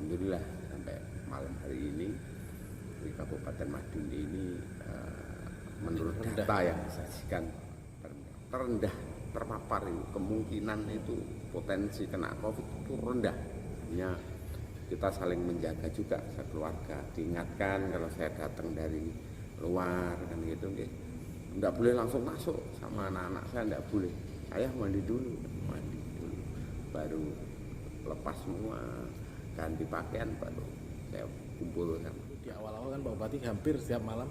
alhamdulillah sampai malam hari ini di Kabupaten Madiun ini menurut data yang disajikan terendah terpapar itu, kemungkinan itu potensi kena COVID itu rendah. Hanya kita saling menjaga juga sekeluarga, diingatkan kalau saya datang dari luar kan gitu, enggak boleh langsung masuk sama anak-anak saya, enggak boleh, saya mandi dulu baru lepas semua ganti pakaian baru saya kumpulkan. Di awal-awal kan Pak Bupati hampir setiap malam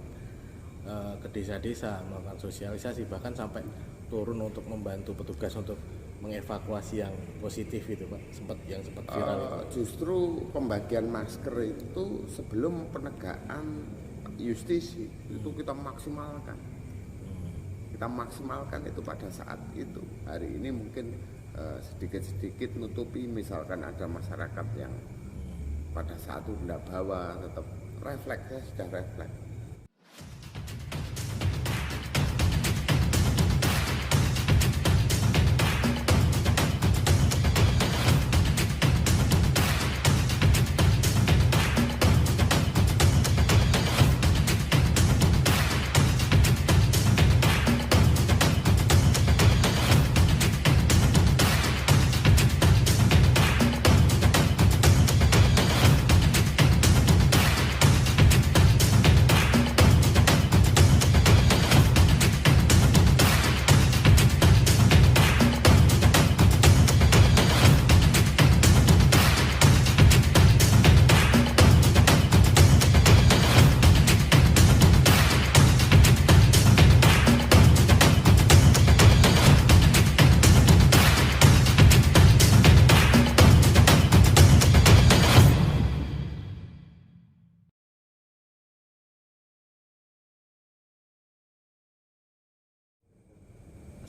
ke desa-desa melakukan sosialisasi, bahkan sampai turun untuk membantu petugas untuk mengevakuasi yang positif itu Pak, sempat viral itu. Justru pembagian masker itu sebelum penegakan justisi itu kita maksimalkan. Kita maksimalkan itu pada saat itu. Hari ini mungkin sedikit-sedikit nutupi, misalkan ada masyarakat yang pada saat itu tidak bawa, tetap refleksnya sudah refleks.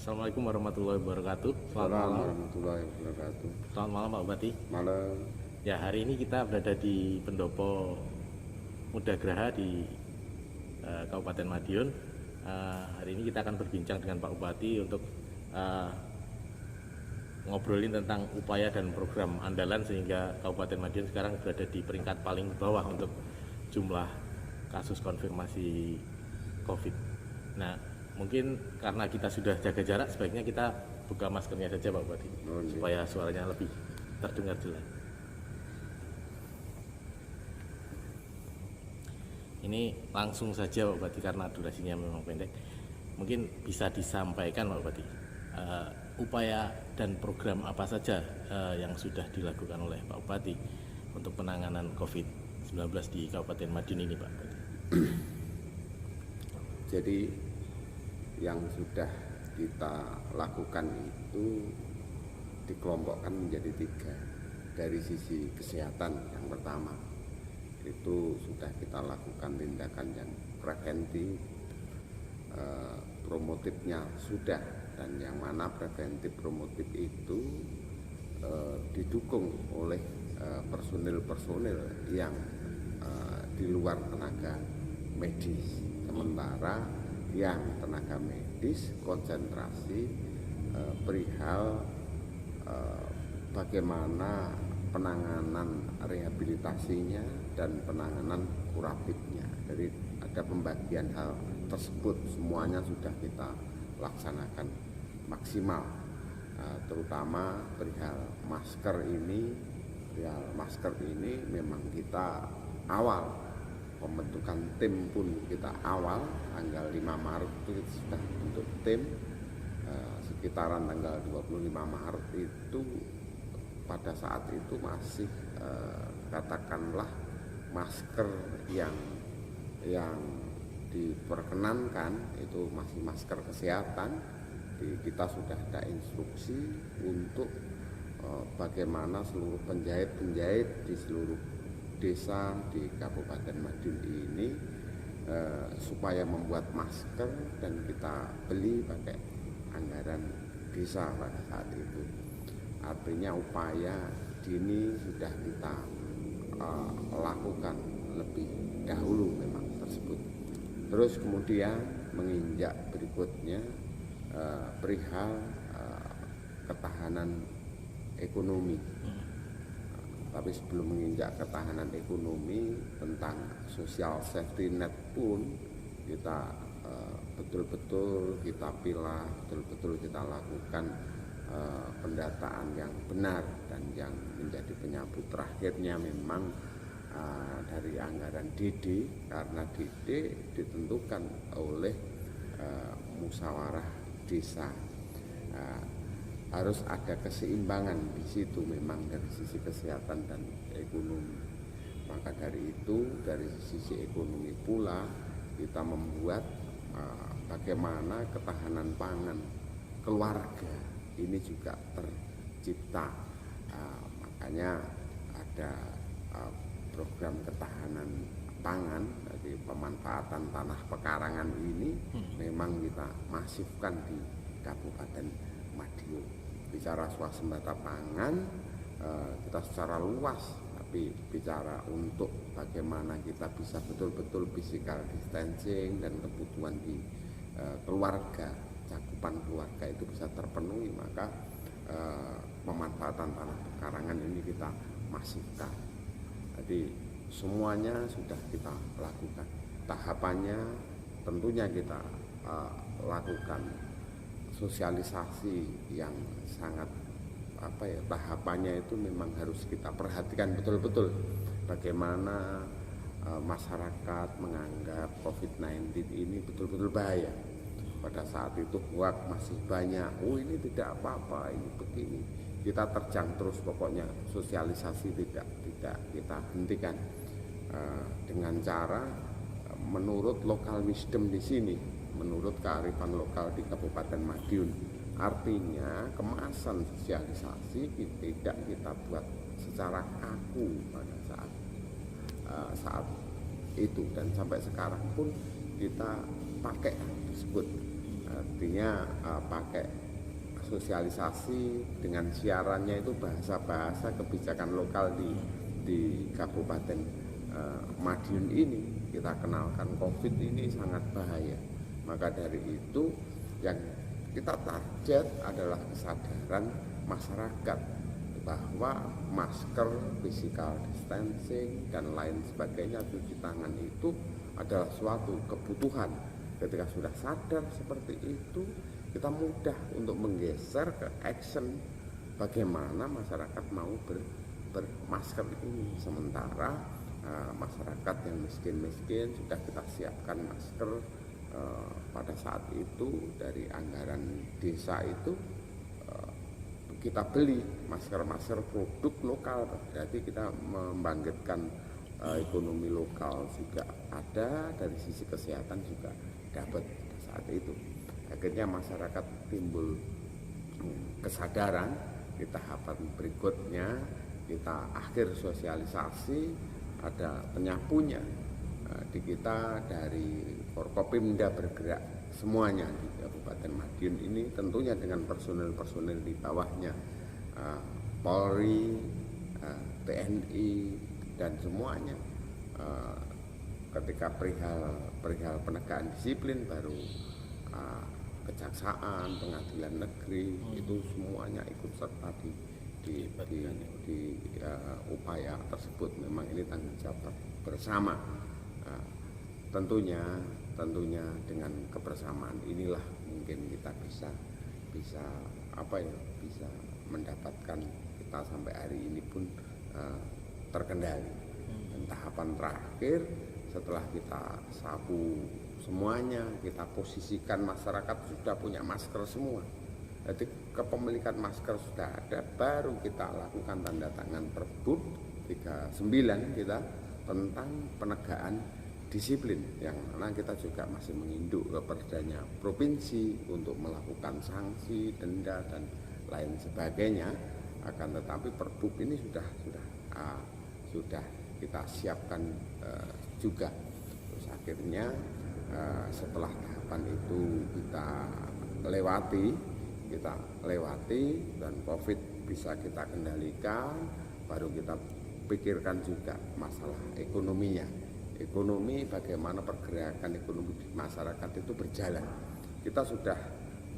Assalamualaikum warahmatullahi wabarakatuh. Selamat malam Pak Bupati. Malam. Ya, hari ini kita berada di Pendopo Muda Graha di Kabupaten Madiun. Hari ini kita akan berbincang dengan Pak Bupati untuk ngobrolin tentang upaya dan program andalan sehingga Kabupaten Madiun sekarang berada di peringkat paling bawah untuk jumlah kasus konfirmasi COVID. Nah, mungkin karena kita sudah jaga jarak, sebaiknya kita buka maskernya saja Pak Bupati, supaya suaranya lebih terdengar jelas. Ini langsung saja Pak Bupati karena durasinya memang pendek. Mungkin bisa disampaikan Pak Bupati, upaya dan program apa saja yang sudah dilakukan oleh Pak Bupati untuk penanganan COVID-19 di Kabupaten Madiun ini Pak Bupati. Jadi yang sudah kita lakukan itu dikelompokkan menjadi 3. Dari sisi kesehatan, yang pertama itu sudah kita lakukan tindakan yang preventif, promotifnya sudah, dan yang mana preventif promotif itu didukung oleh personil-personil yang di luar tenaga medis, sementara yang tenaga medis konsentrasi perihal bagaimana penanganan rehabilitasinya dan penanganan kuratifnya. Jadi ada pembagian hal tersebut, semuanya sudah kita laksanakan maksimal, terutama perihal masker ini memang kita awal pembentukan tim pun kita awal tanggal 5 Maret itu sudah bentuk tim, sekitaran tanggal 25 Maret itu pada saat itu masih katakanlah masker yang diperkenankan itu masih masker kesehatan. Kita sudah ada instruksi untuk bagaimana seluruh penjahit di seluruh desa di Kabupaten Madiun ini supaya membuat masker, dan kita beli pakai anggaran desa pada saat itu. Artinya upaya dini sudah kita lakukan lebih dahulu memang tersebut. Terus kemudian menginjak berikutnya perihal ketahanan ekonomi. Tapi sebelum menginjak ketahanan ekonomi, tentang social safety net pun kita betul-betul kita pilah, betul-betul kita lakukan pendataan yang benar. Dan yang menjadi penyambut terakhirnya memang dari anggaran DD, karena DD ditentukan oleh musyawarah desa. Harus ada keseimbangan di situ memang dari sisi kesehatan dan ekonomi. Maka dari itu, dari sisi ekonomi pula kita membuat bagaimana ketahanan pangan keluarga ini juga tercipta. Makanya ada program ketahanan pangan, dari pemanfaatan tanah pekarangan ini memang kita masifkan di Kabupaten Madiun. Bicara swasembada pangan kita secara luas, tapi bicara untuk bagaimana kita bisa betul-betul physical distancing dan kebutuhan di keluarga, cakupan keluarga itu bisa terpenuhi, maka pemanfaatan tanah pekarangan ini kita masifkan. Jadi semuanya sudah kita lakukan. Tahapannya tentunya kita lakukan sosialisasi yang sangat tahapannya itu memang harus kita perhatikan betul-betul bagaimana masyarakat menganggap COVID-19 ini betul-betul bahaya. Pada saat itu hoax masih banyak, ini tidak apa-apa, ini begini. Kita terjang terus, pokoknya sosialisasi tidak kita hentikan dengan cara menurut lokal wisdom di sini, menurut kearifan lokal di Kabupaten Madiun. Artinya kemasan sosialisasi tidak kita buat secara kaku pada saat itu, dan sampai sekarang pun kita pakai tersebut. Artinya pakai sosialisasi dengan siarannya itu bahasa-bahasa kebijakan lokal di Kabupaten Madiun ini. Kita kenalkan COVID ini sangat bahaya. Maka dari itu yang kita target adalah kesadaran masyarakat bahwa masker, physical distancing, dan lain sebagainya, cuci tangan itu adalah suatu kebutuhan. Ketika sudah sadar seperti itu, kita mudah untuk menggeser ke action bagaimana masyarakat mau bermasker ini. Sementara masyarakat yang miskin-miskin sudah kita siapkan masker. Pada saat itu dari anggaran desa itu kita beli masker-masker produk lokal, berarti kita membangkitkan ekonomi lokal juga ada, dari sisi kesehatan juga dapat pada saat itu. Akhirnya masyarakat timbul kesadaran. Di tahapan berikutnya kita akhir sosialisasi, ada penyapunya. Di kita dari Forkopimda bergerak semuanya di Kabupaten Madiun ini, tentunya dengan personil-personil di bawahnya, Polri, TNI, dan semuanya. Ketika perihal penegakan disiplin, baru kejaksaan, pengadilan negeri, itu semuanya ikut serta di upaya tersebut. Memang ini tanggung jawab bersama. Tentunya dengan kebersamaan inilah mungkin kita bisa mendapatkan, kita sampai hari ini pun terkendali. Dan tahapan terakhir setelah kita sapu semuanya, kita posisikan masyarakat sudah punya masker semua. Jadi kepemilikan masker sudah ada, baru kita lakukan tanda tangan Perbup 39 kita tentang penegakan disiplin, yang mana kita juga masih menginduk ke perdanya provinsi untuk melakukan sanksi, denda, dan lain sebagainya. Akan tetapi Perbup ini sudah kita siapkan juga. Terus akhirnya setelah tahapan itu kita lewati dan COVID bisa kita kendalikan, baru kita pikirkan juga masalah ekonominya. Ekonomi, bagaimana pergerakan ekonomi di masyarakat itu berjalan. Kita sudah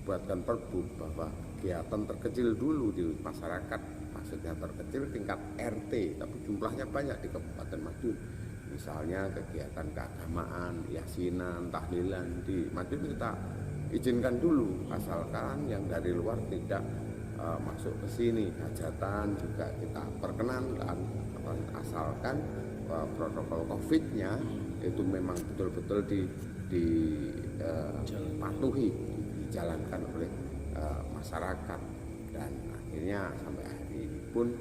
buatkan Perbup bahwa kegiatan terkecil dulu di masyarakat maksudnya terkecil tingkat RT, tapi jumlahnya banyak di Kabupaten Madiun. Misalnya kegiatan keagamaan, yasinan, tahlilan di Madiun kita izinkan dulu, asalkan yang dari luar tidak masuk ke sini. Hajatan juga kita perkenankan, asalkan protokol COVID-nya itu memang betul-betul dipatuhi, dijalankan oleh masyarakat. Dan akhirnya sampai hari ini pun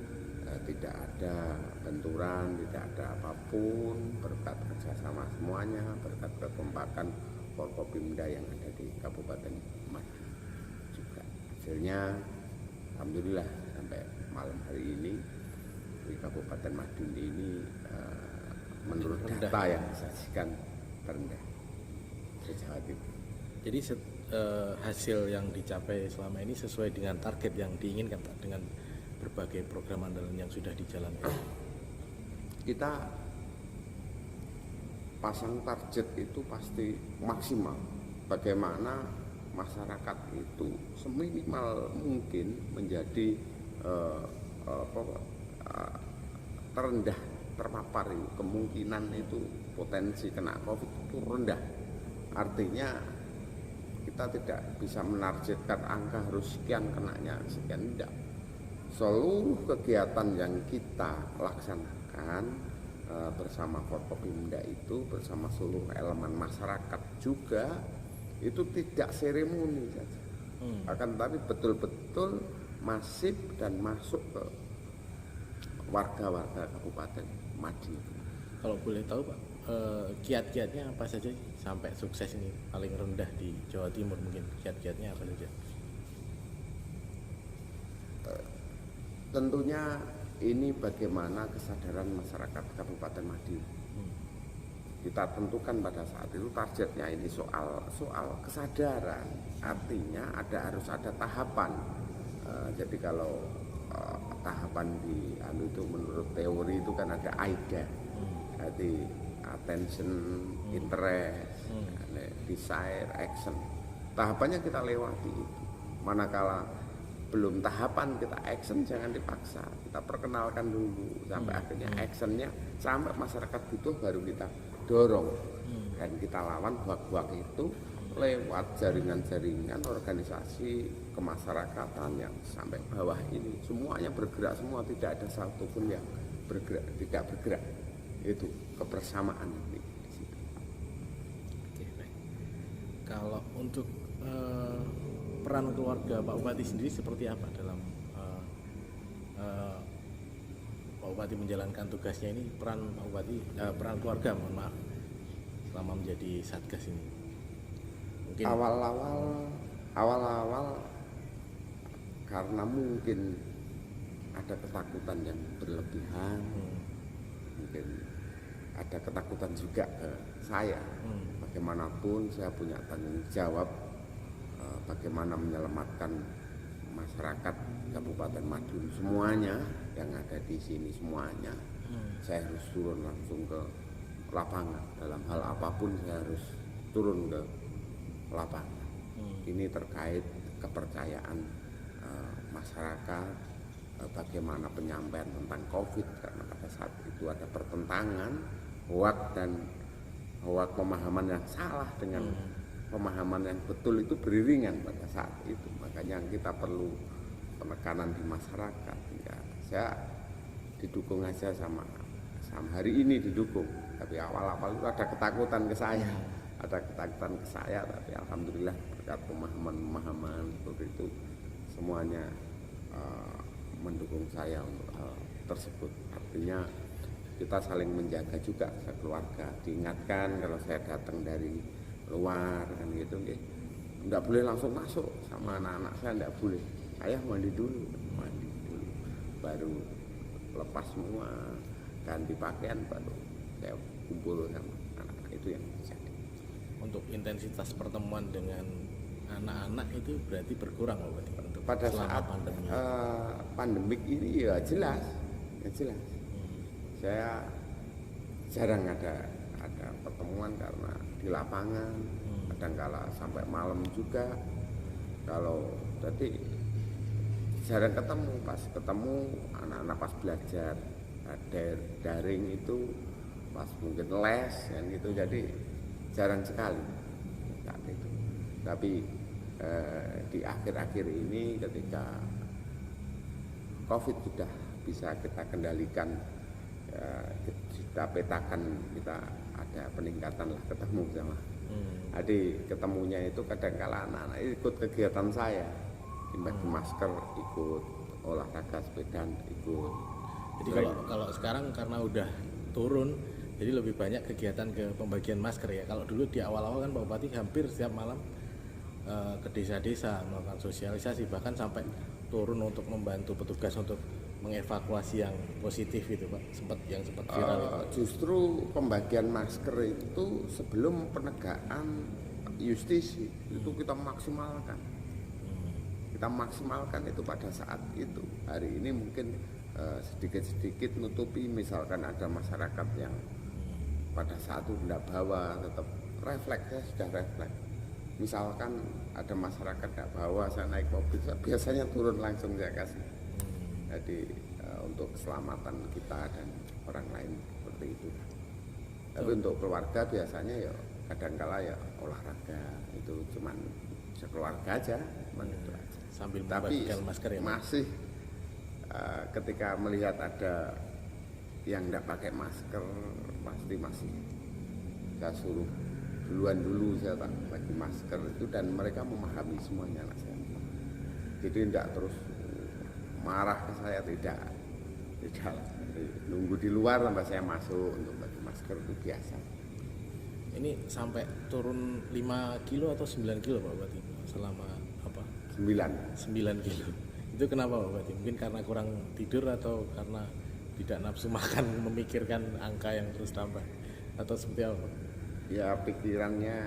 tidak ada benturan, tidak ada apapun, berkat kerjasama semuanya, berkat kekompakan Forkopimda yang ada di Kabupaten Madiun juga. Hasilnya alhamdulillah sampai malam hari ini di Kabupaten Madiun ini menurut data yang disajikan terendah se-Jawa Timur. Jadi hasil yang dicapai selama ini sesuai dengan target yang diinginkan Pak, dengan berbagai program andalan yang sudah dijalankan. Kita pasang target itu pasti maksimal. Bagaimana masyarakat itu seminimal mungkin menjadi terendah terpapar itu, kemungkinan itu potensi kena COVID itu rendah. Artinya kita tidak bisa menargetkan angka harus sekian kenanya, sekian tidak. Seluruh kegiatan yang kita laksanakan bersama Forkopimda itu, bersama seluruh elemen masyarakat juga, itu tidak seremoni saja, akan tetapi betul-betul masif dan masuk ke warga-warga Kabupaten Madiun. Kalau boleh tahu Pak, kiat-kiatnya apa saja sampai sukses ini paling rendah di Jawa Timur, mungkin kiat-kiatnya apa saja? Tentunya ini bagaimana kesadaran masyarakat Kabupaten Madiun. Kita tentukan pada saat itu targetnya ini soal kesadaran, artinya harus ada tahapan. Jadi kalau tahapan di itu menurut teori itu kan ada AIDA, jadi attention, interest, desire, action. Tahapannya kita lewati itu. Manakala belum tahapan kita action, jangan dipaksa, kita perkenalkan dulu sampai akhirnya actionnya sampai masyarakat butuh baru kita dorong dan kita lawan hoak-hoak itu lewat jaringan-jaringan organisasi kemasyarakatan yang sampai bawah ini semuanya bergerak semua, tidak ada satupun yang tidak bergerak. Itu kebersamaan di situ. Oke, baik. Kalau untuk peran keluarga Pak Bupati sendiri seperti apa dalam Pak Bupati menjalankan tugasnya ini, peran Pak Bupati, peran keluarga, mohon maaf, selama menjadi Satgas ini? Mungkin awal-awal karena mungkin ada ketakutan yang berlebihan, mungkin ada ketakutan juga ke saya. Bagaimanapun saya punya tanggung jawab bagaimana menyelamatkan masyarakat Kabupaten Madiun semuanya yang ada di sini semuanya. Saya harus turun langsung ke lapangan, dalam hal apapun saya harus turun ke lapangan. Ini terkait kepercayaan masyarakat, bagaimana penyampaian tentang COVID, karena pada saat itu ada pertentangan hoak pemahaman yang salah dengan pemahaman yang betul itu beriringan pada saat itu. Makanya kita perlu penekanan di masyarakat. Ya, saya didukung aja sama hari ini didukung, tapi awal-awal itu ada ketakutan ke saya, tapi alhamdulillah berkat pemahaman seperti itu semuanya mendukung saya untuk hal tersebut. Artinya kita saling menjaga juga keluarga, diingatkan kalau saya datang dari luar kan gitu, nggak boleh langsung masuk sama anak-anak saya, nggak boleh, ayah mandi dulu baru lepas semua ganti pakaian baru saya kumpul sama anak-anak. Itu yang terjadi. Untuk intensitas pertemuan dengan anak-anak itu berarti berkurang berarti untuk pada saat pandemik ini ya jelas. Saya jarang ada pertemuan karena di lapangan, kadangkala sampai malam juga. Kalau tadi jarang ketemu. Pas ketemu anak-anak pas belajar daring itu pas mungkin les kan gitu, jadi jarang sekali saat itu. Tapi di akhir-akhir ini ketika COVID sudah bisa kita kendalikan, kita petakan, kita ada peningkatan lah, ketemu sama adik, ketemunya itu kadang-kala anak-anak ikut kegiatan saya, bagi masker, ikut olahraga sepedaan, ikut. Jadi kalau sekarang karena udah turun, jadi lebih banyak kegiatan ke pembagian masker ya. Kalau dulu di awal-awal kan Pak Bupati hampir setiap malam ke desa-desa melakukan sosialisasi, bahkan sampai turun untuk membantu petugas untuk mengevakuasi yang positif itu Pak, sempat viral itu. Justru pembagian masker itu sebelum penegakan justisi itu kita maksimalkan. Kita maksimalkan itu pada saat itu. Hari ini mungkin sedikit-sedikit nutupi, misalkan ada masyarakat yang pada saat itu tidak bawa, tetap refleksnya sudah refleks. Misalkan ada masyarakat tidak bawa, saya naik mobil, biasanya turun langsung saya kasih. Jadi untuk keselamatan kita dan orang lain seperti itu. Tapi untuk keluarga biasanya ya kadang-kala ya olahraga, itu cuman sekeluarga aja, itu aja. Sambil tapi membagikan masker ya. Masih ketika melihat ada yang tidak pakai masker, pasti masih saya suruh duluan dulu, saya tak bagi masker itu, dan mereka memahami semuanya anak saya. Jadi tidak terus marah ke saya, tidak nunggu di luar sampai saya masuk untuk bagi masker, itu biasa. Ini sampai turun 5 kilo atau 9 kilo Pak Bupati selama apa? 9 kilo. Itu kenapa Pak Bupati? Mungkin karena kurang tidur atau karena tidak nafsu makan memikirkan angka yang terus tambah, atau seperti apa Pak? Ya pikirannya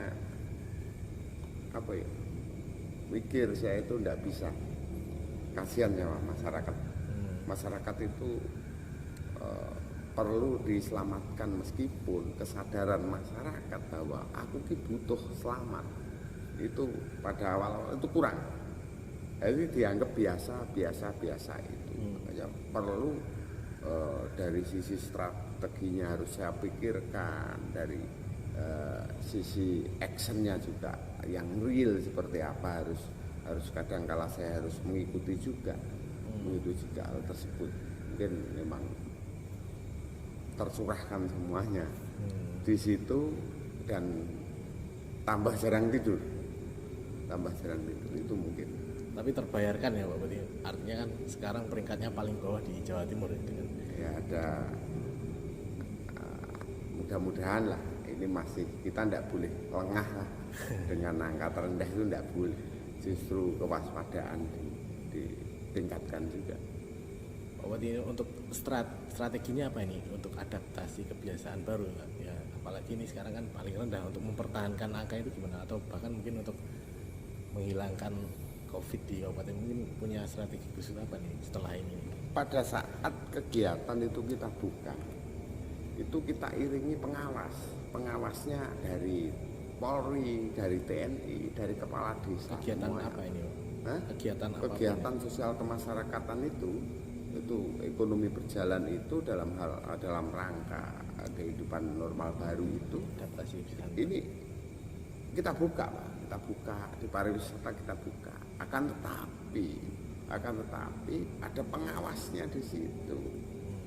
apa ya? Mikir saya itu tidak bisa. Kasihan ya masyarakat. Masyarakat itu perlu diselamatkan, meskipun kesadaran masyarakat bahwa aku butuh selamat itu pada awal itu kurang. Jadi dianggap biasa itu. Makanya perlu dari sisi strateginya harus saya pikirkan, dari sisi actionnya juga yang real seperti apa, harus kadang-kala saya harus mengikuti juga hal tersebut. Mungkin memang tercurahkan semuanya di situ, dan tambah jarang tidur itu mungkin. Tapi terbayarkan ya Pak Bupati, artinya kan sekarang peringkatnya paling bawah di Jawa Timur itu kan. Ya ada, mudah-mudahan lah, ini masih kita tidak boleh lengah lah dengan angka terendah itu, tidak boleh, justru kewaspadaan ditingkatkan juga. Pak Bupati, untuk strateginya apa ini untuk adaptasi kebiasaan baru ya, apalagi ini sekarang kan paling rendah, untuk mempertahankan angka itu gimana, atau bahkan mungkin untuk menghilangkan COVID di Kabupaten, mungkin punya strategi khusus apa nih setelah ini? Pada saat kegiatan itu kita buka, itu kita iringi pengawasnya dari Polri, dari TNI, dari kepala desa. Kegiatan semuanya. apa ini? Kegiatan sosial kemasyarakatan itu ekonomi berjalan itu dalam rangka kehidupan normal baru itu. Adaptasi ini kita buka Pak. Kita buka di pariwisata, kita buka. Akan tetapi ada pengawasnya di situ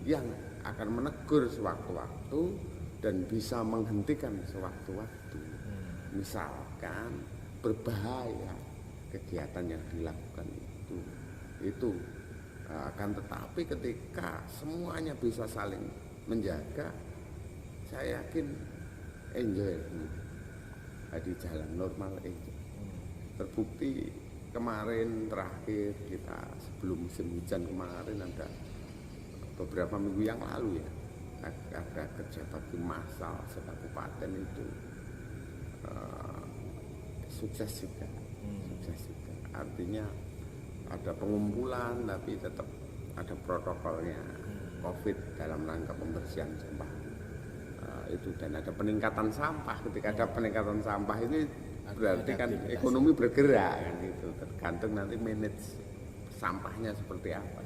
yang akan menegur sewaktu-waktu dan bisa menghentikan sewaktu-waktu. Misalkan berbahaya kegiatan yang dilakukan itu. Akan tetapi ketika semuanya bisa saling menjaga, saya yakin enjoy di jalan normal itu. Terbukti kemarin terakhir kita sebelum musim hujan kemarin, ada beberapa minggu yang lalu ya, ada kerja bakti massal sekabupaten itu sukses juga. Artinya ada pengumpulan tapi tetap ada protokolnya COVID dalam rangka pembersihan sampah. Itu, dan ada peningkatan sampah. Ketika ada peningkatan sampah ini berarti kan ekonomi bergerak kan, itu tergantung nanti manage sampahnya seperti apa.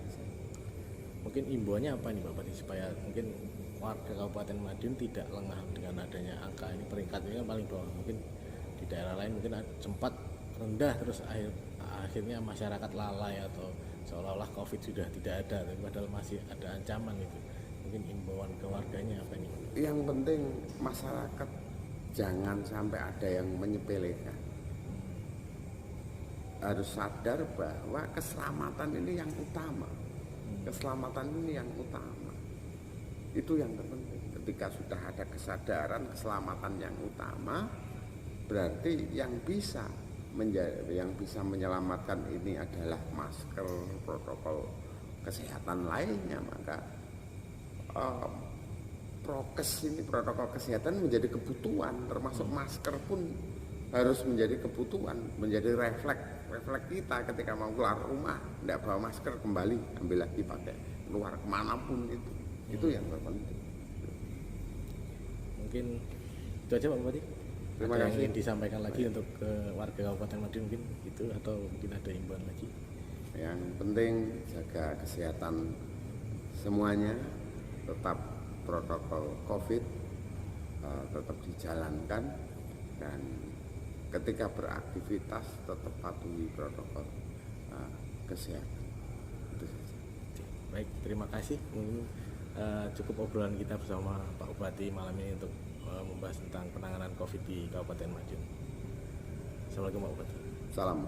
Mungkin imbauannya apa nih Pak Bupati supaya mungkin warga Kabupaten Madiun tidak lengah dengan adanya angka ini, peringkat ini kan paling bawah, mungkin di daerah lain mungkin sempat rendah terus akhirnya masyarakat lalai atau seolah-olah COVID sudah tidak ada, tapi padahal masih ada ancaman itu. Mungkin imbauan ke warganya apa nih? Yang penting masyarakat jangan sampai ada yang menyepelekan. Harus sadar bahwa keselamatan ini yang utama. Keselamatan ini yang utama. Itu yang terpenting. Ketika sudah ada kesadaran keselamatan yang utama, berarti yang bisa menyelamatkan ini adalah masker, protokol kesehatan lainnya. Maka prokes ini, protokol kesehatan menjadi kebutuhan, termasuk masker pun harus menjadi kebutuhan, menjadi refleks kita ketika mau keluar rumah, tidak bawa masker, kembali ambil lagi pakai, keluar kemanapun itu yang terpenting. Mungkin itu aja Pak Bupati. Terima ada kasih. yang ingin disampaikan lagi untuk ke warga Kabupaten Madiun mungkin itu, atau mungkin ada imbauan lagi? Yang penting jaga kesehatan semuanya, tetap protokol COVID tetap dijalankan, dan ketika beraktivitas tetap patuhi protokol kesehatan. Itu saja. Baik, terima kasih. Mungkin cukup obrolan kita bersama Pak Bupati malam ini untuk membahas tentang penanganan COVID di Kabupaten Madiun. Assalamualaikum Pak Bupati. Salam.